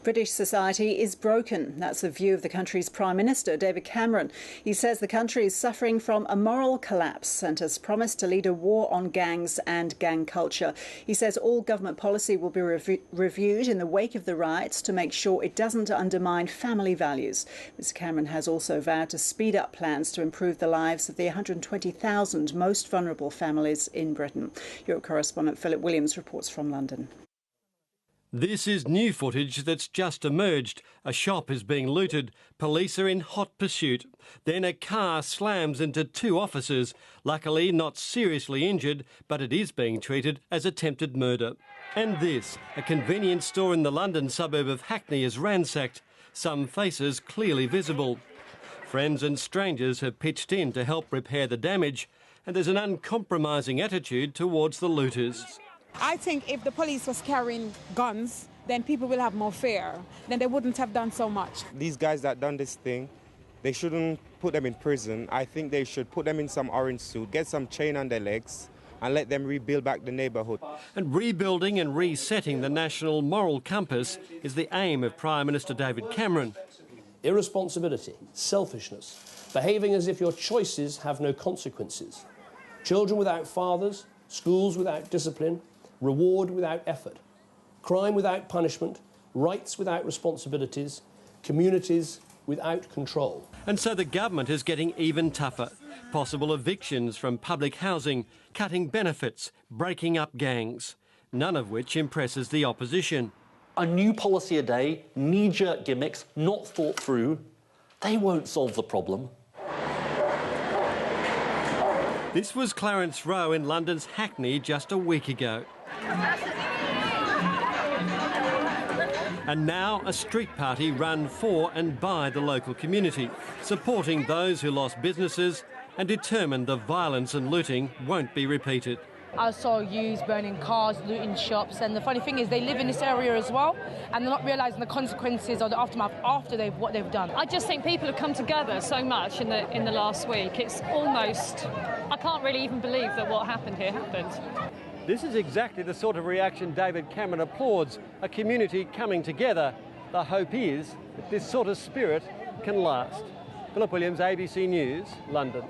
British society is broken. That's the view of the country's Prime Minister, David Cameron. He says the country is suffering from a moral collapse and has promised to lead a war on gangs and gang culture. He says all government policy will be reviewed in the wake of the riots to make sure it doesn't undermine family values. Mr Cameron has also vowed to speed up plans to improve the lives of the 120,000 most vulnerable families in Britain. Europe correspondent Philip Williams reports from London. This is new footage that's just emerged. A shop is being looted. Police are in hot pursuit. Then a car slams into two officers. Luckily not seriously injured, but it is being treated as attempted murder. And this, a convenience store in the London suburb of Hackney is ransacked. Some faces clearly visible. Friends and strangers have pitched in to help repair the damage, and there's an uncompromising attitude towards the looters. I think if the police was carrying guns, then people will have more fear. Then they wouldn't have done so much. These guys that done this thing, they shouldn't put them in prison. I think they should put them in some orange suit, get some chain on their legs and let them rebuild back the neighbourhood. And rebuilding and resetting the national moral compass is the aim of Prime Minister David Cameron. Irresponsibility, selfishness, behaving as if your choices have no consequences. Children without fathers, schools without discipline, reward without effort, crime without punishment, rights without responsibilities, communities without control. And so the government is getting even tougher. Possible evictions from public housing, cutting benefits, breaking up gangs, none of which impresses the opposition. A new policy a day, knee-jerk gimmicks, not thought through, they won't solve the problem. This was Clarence Row in London's Hackney just a week ago. And now a street party run for and by the local community, supporting those who lost businesses and determined the violence and looting won't be repeated. I saw youths burning cars, looting shops, and the funny thing is they live in this area as well, and they're not realising the consequences or the aftermath after what they've done. I just think people have come together so much in the last week. It's almost, I can't really even believe that what happened here happened. This is exactly the sort of reaction David Cameron applauds, a community coming together. The hope is that this sort of spirit can last. Philip Williams, ABC News, London.